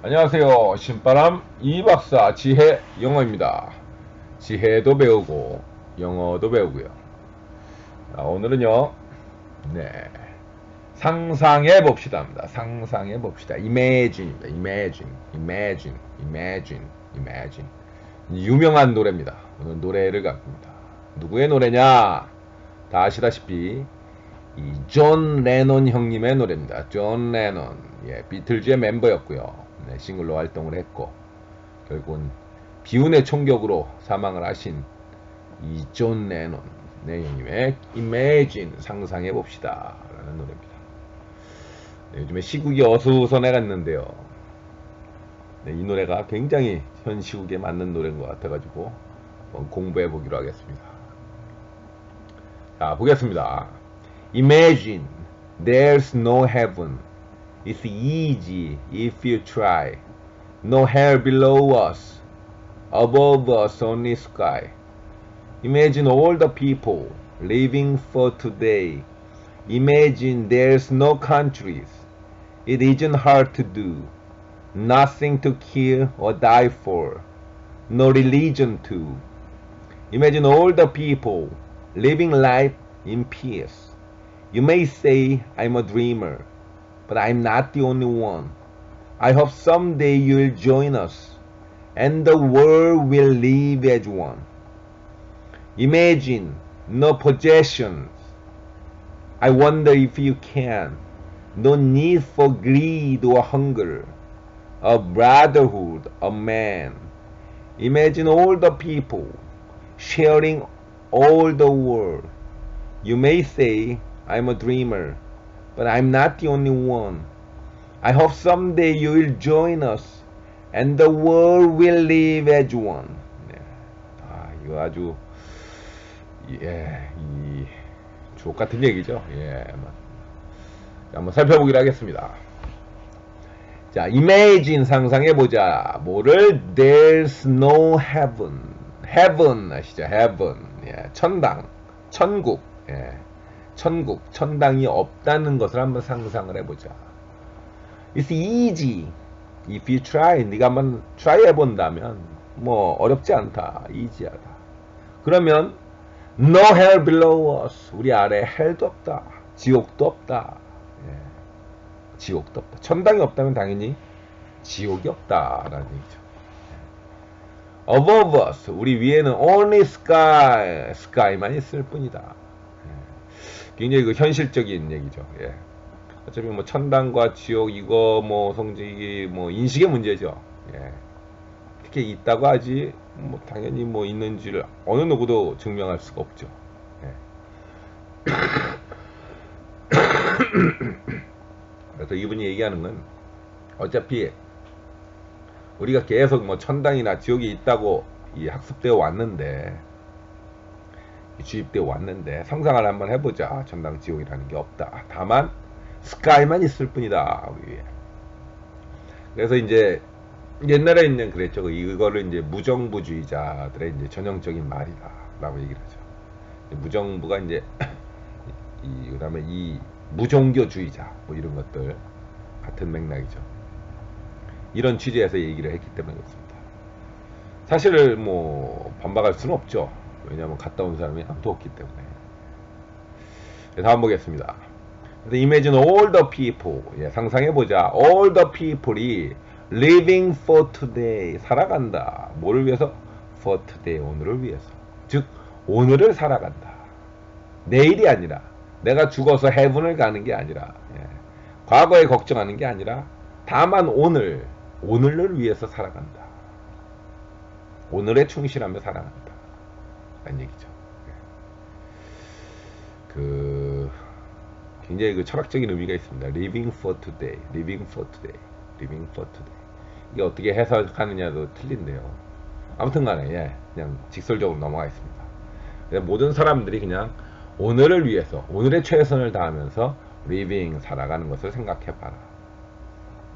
안녕하세요. 신바람 이박사 지혜 영어입니다. 지혜도 배우고 영어도 배우고요. 자, 오늘은요. 네. 상상해 봅시다입니다. 상상해 봅시다. Imagine입니다. Imagine. 유명한 노래입니다. 오늘 노래를 갖습니다. 누구의 노래냐? 다 아시다시피 이 존 레논 형님의 노래입니다. 존 레논, 비틀즈의 멤버였고요. 네, 싱글로 활동을 했고 결국은 비운의 총격으로 사망을 하신 이 존 레논 형님의 Imagine 상상해 봅시다 라는 노래입니다. 네, 요즘에 시국이 어수선해갔는데요. 네, 이 노래가 굉장히 현 시국에 맞는 노래인 것 같아가지고 한번 공부해 보기로 하겠습니다. 자, 보겠습니다. Imagine there's no heaven. It's easy if you try. No hair below us. Above us only sky. Imagine all the people living for today. Imagine there's no countries. It isn't hard to do. Nothing to kill or die for. No religion too. Imagine all the people living life in peace. You may say I'm a dreamer, but I'm not the only one. I hope someday you'll join us, and the world will live as one. Imagine no possessions. I wonder if you can. No need for greed or hunger. A brotherhood of man. Imagine all the people sharing all the world. You may say I'm a dreamer, but I'm not the only one. I hope someday you will join us, and the world will live as one. 네. 이거 아주 이 주옥 같은 얘기죠. 한번 살펴보기로 하겠습니다. 자, imagine 상상해보자. 뭐를? There's no heaven. heaven 아시죠? heaven. 천당, 천국. 천당이 없다는 것을 한번 상상을 해보자. It's easy if you try. 네가 한번 try 해본다면 뭐 어렵지 않다. easy하다. 그러면 no hell below us. 우리 아래 hell도 없다. 지옥도 없다. 지옥도 없다. 천당이 없다면 당연히 지옥이 없다라는 얘기죠. Above us. 우리 위에는 only sky만 있을 뿐이다. 굉장히 그 현실적인 얘기죠. 어차피 뭐 천당과 지옥 이거 뭐 성직이 뭐 인식의 문제죠. 특히 있다고 하지 뭐 당연히 뭐 있는지를 어느 누구도 증명할 수가 없죠. 그래서 이분이 얘기하는 건 어차피 우리가 계속 뭐 천당이나 지옥이 있다고 이 학습되어 왔는데 주입되어 왔는데 상상을 한번 해보자. 천당 지옥이라는 게 없다. 다만 스카이만 있을 뿐이다. 우리 위에. 그래서 이제 옛날에 이제 그랬죠. 이거를 이제 무정부주의자들의 이제 전형적인 말이다라고 얘기를 하죠. 무정부가 이제 그다음에 이 무종교주의자 뭐 이런 것들 같은 맥락이죠. 이런 취지에서 얘기를 했기 때문에 그렇습니다. 사실 뭐 반박할 수는 없죠. 왜냐하면 갔다 온 사람이 아무도 없기 때문에. 다음 보겠습니다. Imagine all the people. 상상해보자. All the people이 living for today. 살아간다. 뭐를 위해서? For today. 오늘을 위해서. 즉 오늘을 살아간다. 내일이 아니라 내가 죽어서 heaven을 가는 게 아니라 과거에 걱정하는 게 아니라 다만 오늘을 위해서 살아간다. 오늘에 충실하며 살아간다. 라는 얘기죠. 굉장히 그 철학적인 의미가 있습니다. Living for today, living for today, living for today. 이게 어떻게 해석하느냐도 틀린데요. 아무튼간에 그냥 직설적으로 넘어가겠습니다. 모든 사람들이 그냥 오늘을 위해서, 오늘의 최선을 다하면서 living 살아가는 것을 생각해봐라.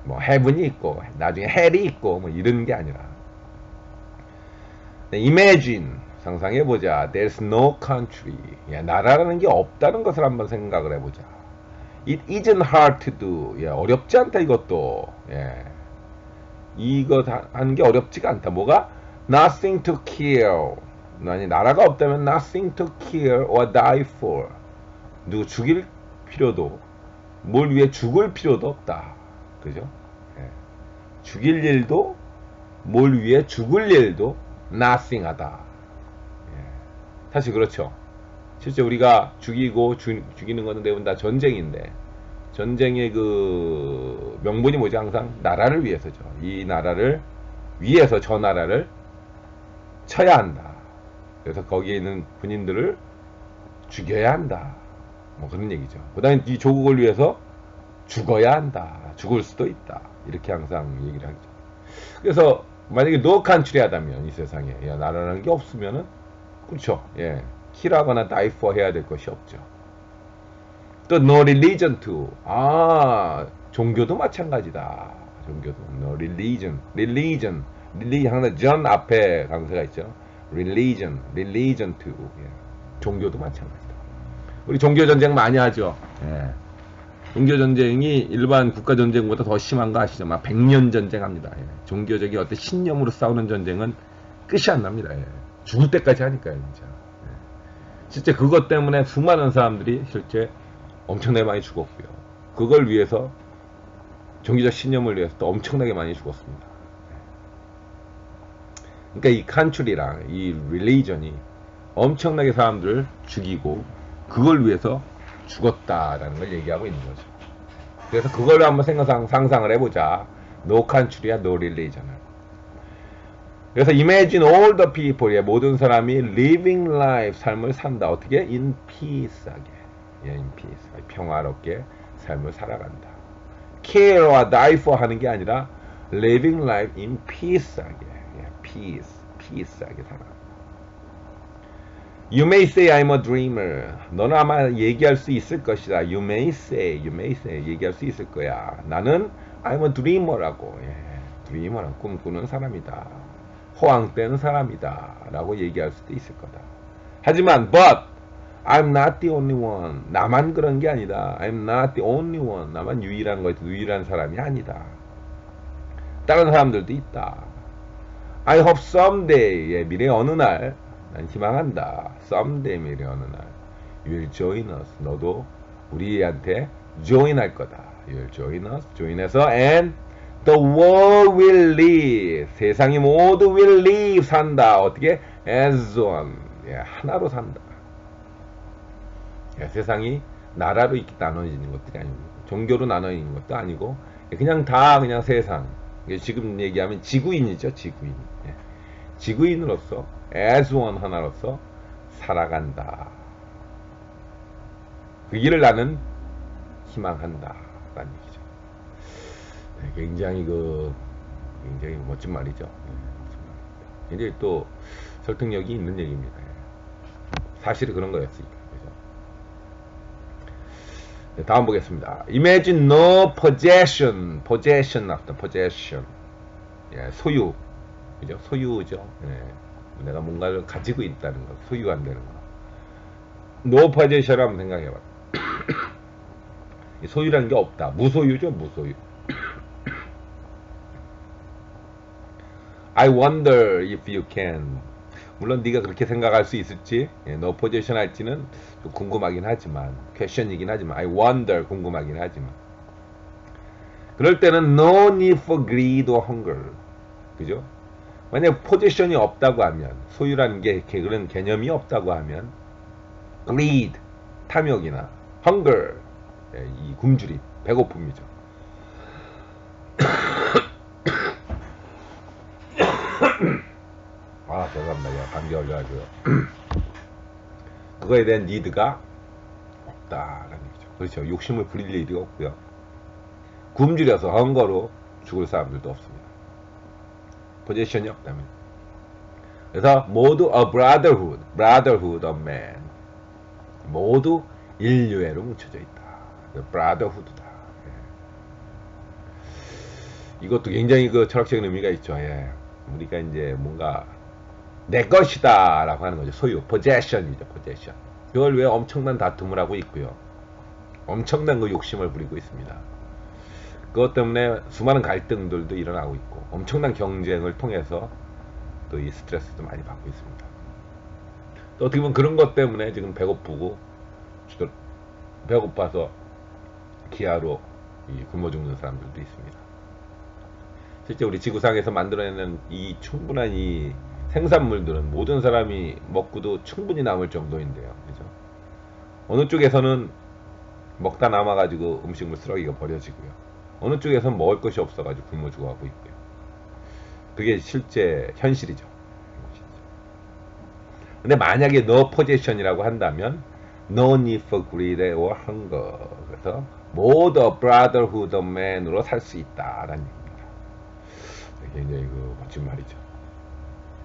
뭐 heaven이 있고 나중에 hell이 있고 뭐 이런 게 아니라. Imagine 상상해보자. There's no country. 나라라는 게 없다는 것을 한번 생각을 해보자. It isn't hard to do. 어렵지 않다 이것도. 이거 하는 게 어렵지가 않다. 뭐가? Nothing to kill. 아니, 나라가 없다면 nothing to kill or die for. 누구 죽일 필요도, 뭘 위해 죽을 필요도 없다. 그죠? 예. 죽일 일도, 뭘 위해 죽을 일도 nothing 하다. 예. 사실 그렇죠. 실제 우리가 죽이고 죽이는 거는 대부분 다 전쟁인데, 전쟁의 그 명분이 뭐지? 항상 나라를 위해서죠. 이 나라를 위해서 저 나라를 쳐야 한다. 그래서 거기에 있는 군인들을 죽여야 한다. 뭐 그런 얘기죠. 그 다음에 이 조국을 위해서 죽어야 한다. 죽을 수도 있다. 이렇게 항상 얘기를 하죠. 그래서 만약에 no country 하다면 이 세상에 야, 나라라는 게 없으면은 그렇죠. 예. 킬하거나 die for 해야 될 것이 없죠. 또 no religion to. 아, 종교도 마찬가지다. 종교도 no religion. 항상 전 앞에 강세가 있죠. religion to. 예. 종교도 마찬가지다. 우리 종교 전쟁 많이 하죠. 예. 종교 전쟁이 일반 국가 전쟁보다 더 심한 거 아시죠? 막 100년 전쟁합니다. 예. 종교적인 어떤 신념으로 싸우는 전쟁은 끝이 안 납니다. 예. 죽을 때까지 하니까요, 진짜. 예. 실제 그것 때문에 수많은 사람들이 실제 엄청나게 많이 죽었고요. 그걸 위해서 종교적 신념을 위해서 또 엄청나게 많이 죽었습니다. 그러니까 이 칸출이랑 이 릴리전이 엄청나게 사람들을 죽이고 그걸 위해서 죽었다라는 걸 얘기하고 있는 거죠. 그래서 그걸 한번 상상을 해보자. No country야, no religion을. 그래서 imagine all the people, 모든 사람이 living life, 삶을 산다. 어떻게? in peace하게. 예, in peace. 평화롭게 삶을 살아간다. care와 die for 하는 게 아니라 living life in peace하게. 예, peace하게 살아간다. You may say I'm a dreamer. 너는 아마 얘기할 수 있을 것이다. You may say 얘기할 수 있을 거야. 나는 I'm a dreamer라고. 예, dreamer라고 꿈꾸는 사람이다. 호황되는 사람이다. 라고 얘기할 수도 있을 거다. 하지만 but I'm not the only one. 나만 그런 게 아니다. I'm not the only one. 나만 유일한 사람이 아니다. 다른 사람들도 있다. I hope someday. 예, 미래 어느 날 난 희망한다. someday 미래 어느 날 You will join us. 너도 우리한테 join 할 거다. You will join us. join해서 and the world will live. 세상이 모두 will live. 산다. 어떻게? as one. 예, 하나로 산다. 예, 세상이 나라로 이렇게 나눠지는 것들이 아닙니다. 종교로 나눠지는 것도 아니고 그냥 다 그냥 세상. 지금 얘기하면 지구인이죠. 지구인. 예. 지구인으로서 as one 하나로서 살아간다. 그 일을 나는 희망한다. 라는 얘기죠. 네, 굉장히 멋진 말이죠. 굉장히 또 설득력이 있는 얘기입니다. 사실은 그런 거였으니까. 그죠? 네, 다음 보겠습니다. Imagine no possession. 예, 소유. 그죠? 소유죠. 예. 내가 뭔가를 가지고 있다는 거, 소유한다는 거. No possession 한번 생각해봐. 소유라는 게 없다. 무소유죠, 무소유. I wonder if you can. 물론 네가 그렇게 생각할 수 있을지, no possession 할지는 좀 궁금하긴 하지만, question이긴 하지만, I wonder 궁금하긴 하지만. 그럴 때는 no need for greed or hunger. 그죠? 만약 포지션이 없다고 하면, 소유라는 게 그런 개념이 없다고 하면 greed, 탐욕이나 hunger, 이 굶주림, 배고픔이죠. 아, 죄송합니다. 감기 걸려가지고요. 그거에 대한 니드가 없다라는 얘기죠. 그렇죠. 욕심을 부릴 일이 없고요. 굶주려서 헝거로 죽을 사람들도 없습니다. 포지션이 없다면. 그래서 모두 a brotherhood of man. 모두 인류애로 뭉쳐져 있다. brotherhood다. 예. 이것도 굉장히 그 철학적인 의미가 있죠. 예. 우리가 이제 뭔가 내 것이다 라고 하는 거죠. 소유, possession이죠. possession. 그걸 왜 엄청난 다툼을 하고 있고요. 엄청난 그 욕심을 부리고 있습니다. 그것 때문에 수많은 갈등들도 일어나고 있고 엄청난 경쟁을 통해서 또 이 스트레스도 많이 받고 있습니다. 또 어떻게 보면 그런 것 때문에 지금 배고프고 배고파서 기아로 굶어 죽는 사람들도 있습니다. 실제 우리 지구상에서 만들어내는 이 충분한 이 생산물들은 모든 사람이 먹고도 충분히 남을 정도인데요. 그죠? 어느 쪽에서는 먹다 남아가지고 음식물 쓰레기가 버려지고요. 어느 쪽에서는 먹을 것이 없어가지고 굶어 죽어가고 있고요. 그게 실제 현실이죠. 근데 만약에 no possession이라고 한다면 no need for greed or hunger. 그래서 모두 brotherhood of man으로 살 수 있다라는 얘기입니다. 굉장히 멋진 말이죠.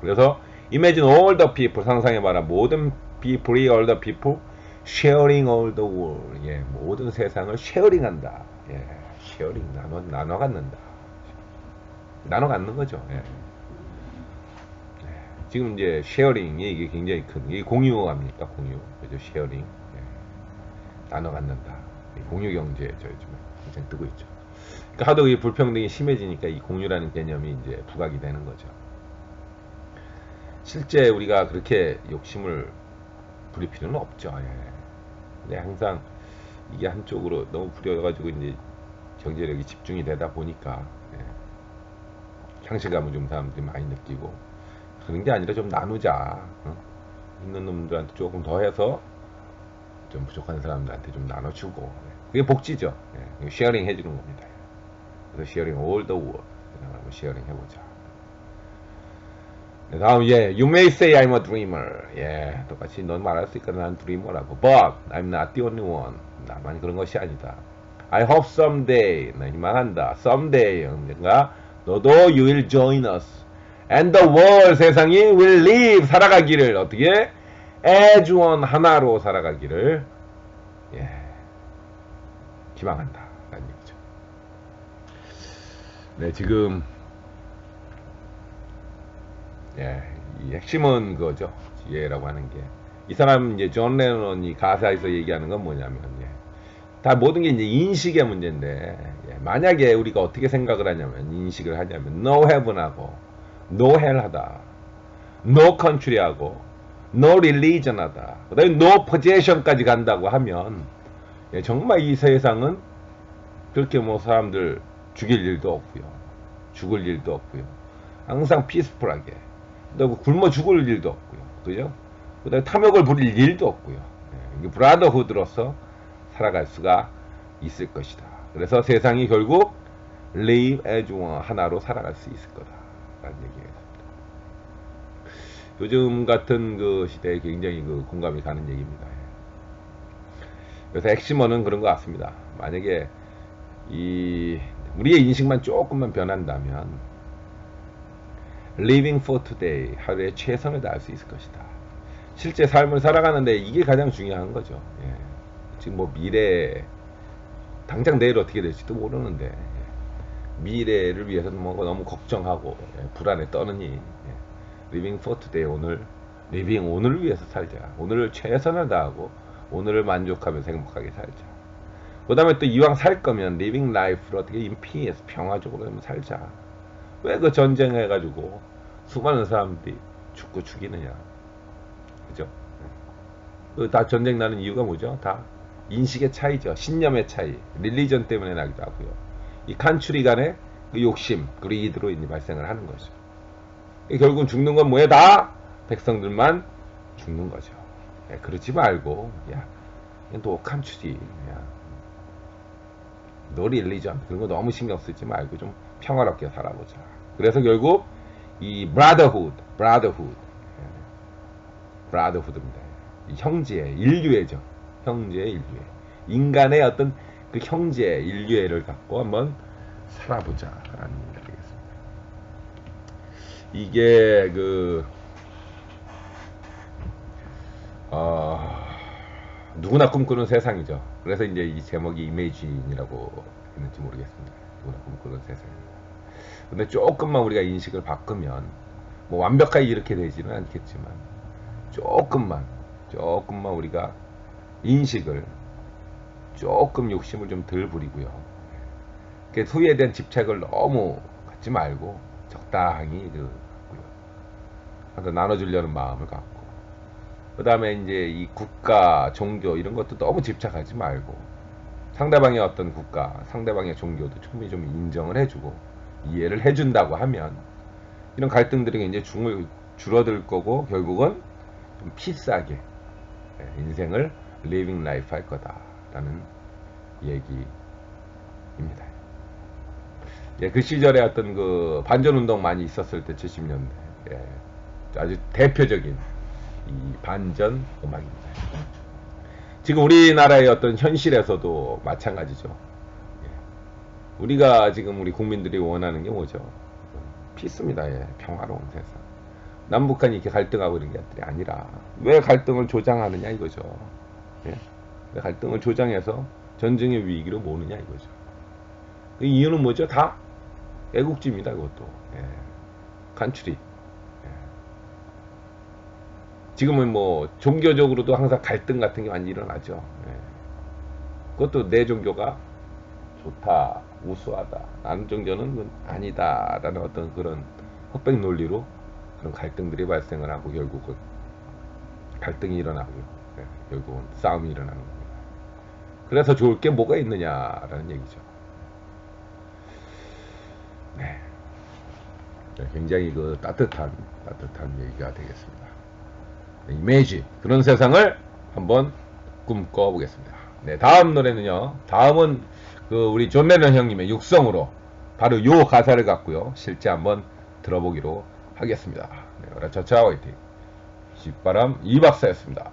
그래서 imagine all the people, 상상해봐라. 모든 people이 all the people sharing all the world. 예, 모든 세상을 쉐어링한다. 예, 쉐어링 나눠 갖는다. 나눠 갖는 거죠. 예. 지금 이제 쉐어링이 이게 굉장히 큰, 이게 공유합니까? 공유. 그죠? 쉐어링. 예. 나눠 갖는다. 공유 경제 저 요즘에 굉장히 뜨고 있죠. 그러니까 하도 이 불평등이 심해지니까 이 공유라는 개념이 이제 부각이 되는 거죠. 실제 우리가 그렇게 욕심을 부릴 필요는 없죠. 예. 근데 항상 이게 한쪽으로 너무 부려가지고 이제 경제력이 집중이 되다 보니까 예. 상실감을 좀 사람들이 많이 느끼고 그런 게 아니라 좀 나누자. 있는 놈들한테 조금 더 해서 좀 부족한 사람들한테 좀 나눠주고 예. 그게 복지죠. 예. 쉐어링 해주는 겁니다. 그래서 쉐어링 all the world. 한번 쉐어링 해보자. 다음 예, you may say I'm a dreamer. 예, 똑같이 넌 말할 수 있거든 난 드리머라고. But I'm not the only one. 나만 그런 것이 아니다. I hope someday. 나 희망한다. Someday. 언젠가 너도 you will join us. And the world 세상이 will live 살아가기를 어떻게? as one 하나로 살아가기를 예, 희망한다. 라는 얘기죠. 네, 지금 예, 이 핵심은 그거죠. 지혜라고 하는 게. 이 사람 이제 존 레논이 가사에서 얘기하는 건 뭐냐면, 예, 다 모든 게 이제 인식의 문제인데, 예, 만약에 우리가 어떻게 생각을 하냐면, 인식을 하냐면, no heaven하고, no hell 하다, no country 하고, no religion 하다, 그 다음에 no possession까지 간다고 하면, 예, 정말 이 세상은 그렇게 뭐 사람들 죽일 일도 없고요. 죽을 일도 없고요. 항상 피스풀하게. 그다음에 굶어 죽을 일도 없고요. 그죠? 그다음에 탐욕을 부릴 일도 없고요. 예, 브라더후드로서 살아갈 수가 있을 것이다. 그래서 세상이 결국 live as one 하나로 살아갈 수 있을 거다라는 얘기겠습니다. 요즘 같은 그 시대에 굉장히 그 공감이 가는 얘기입니다. 그래서 핵심어는 그런 것 같습니다. 만약에 이 우리의 인식만 조금만 변한다면 living for today 하루에 최선을 다할 수 있을 것이다. 실제 삶을 살아가는데 이게 가장 중요한 거죠. 예. 지금 뭐 미래 당장 내일 어떻게 될지도 모르는데 예. 미래를 위해서 뭐 너무 걱정하고 예. 불안에 떠느니 예. living for today 오늘 living 오늘을 위해서 살자. 오늘을 최선을 다하고 오늘을 만족하면서 행복하게 살자. 그 다음에 또 이왕 살 거면 living life를 어떻게 in peace 평화적으로 살자. 왜 그 전쟁해가지고 수많은 사람들이 죽고 죽이느냐. 그죠? 그 다 전쟁 나는 이유가 뭐죠? 다 인식의 차이죠. 신념의 차이. 릴리전 때문에 나기도 하고요. 이 칸츄리 간의 그 욕심, 그리드로 이제 발생을 하는 거죠. 결국은 죽는 건 뭐야? 다 백성들만 죽는 거죠. 야, 그러지 말고, 야, 너 칸츄리, 야, 너 릴리전, 그런 거 너무 신경 쓰지 말고 좀 평화롭게 살아보자. 그래서 결국 이 brotherhood입니다. 이 형제, 인류애죠. 형제, 인류애. 인간의 어떤 그 형제, 인류애를 갖고 한번 살아보자라는 얘기가 되겠습니다. 이게 누구나 꿈꾸는 세상이죠. 그래서 이제 이 제목이 이매진이라고 했는지 모르겠습니다. 누구나 꿈꾸는 세상입니다. 근데 조금만 우리가 인식을 바꾸면 뭐 완벽하게 이렇게 되지는 않겠지만 조금만 우리가 인식을 조금 욕심을 좀 덜 부리고요. 그 소유에 대한 집착을 너무 갖지 말고 적당히 항상 나눠주려는 마음을 갖고, 그 다음에 이제 이 국가, 종교 이런 것도 너무 집착하지 말고 상대방의 어떤 국가, 상대방의 종교도 충분히 좀 인정을 해주고 이해를 해준다고 하면 이런 갈등들이 굉장히 줄어들 거고 결국은 좀 피스하게 인생을 living life 할 거다라는 얘기입니다. 예, 그 시절에 어떤 그 반전 운동 많이 있었을 때 70년대 아주 대표적인 이 반전 음악입니다. 지금 우리나라의 어떤 현실에서도 마찬가지죠. 예. 우리가 지금 우리 국민들이 원하는 게 뭐죠? 피스입니다. 예. 평화로운 세상. 남북한이 이렇게 갈등하고 이런 게 아니라 왜 갈등을 조장하느냐 이거죠. 예? 왜 갈등을 조장해서 전쟁의 위기로 모느냐 이거죠. 그 이유는 뭐죠? 다 애국지입니다. 그것도 간추리. 지금은 뭐 종교적으로도 항상 갈등 같은 게 많이 일어나죠. 그것도 내 종교가 좋다, 우수하다, 나는 종교는 아니다라는 어떤 그런 흑백 논리로 그런 갈등들이 발생을 하고 결국은 갈등이 일어나고요. 결국은 싸움이 일어나는 겁니다. 그래서 좋을 게 뭐가 있느냐라는 얘기죠. 네. 굉장히 그 따뜻한 얘기가 되겠습니다. 이미지, 그런 세상을 한번 꿈꿔 보겠습니다. 네, 다음 노래는요. 다음은 그 우리 존 레논 형님의 육성으로 바로 요 가사를 갖고요. 실제 한번 들어보기로 하겠습니다. 네, 저차 화이팅. 시바람 이박사였습니다.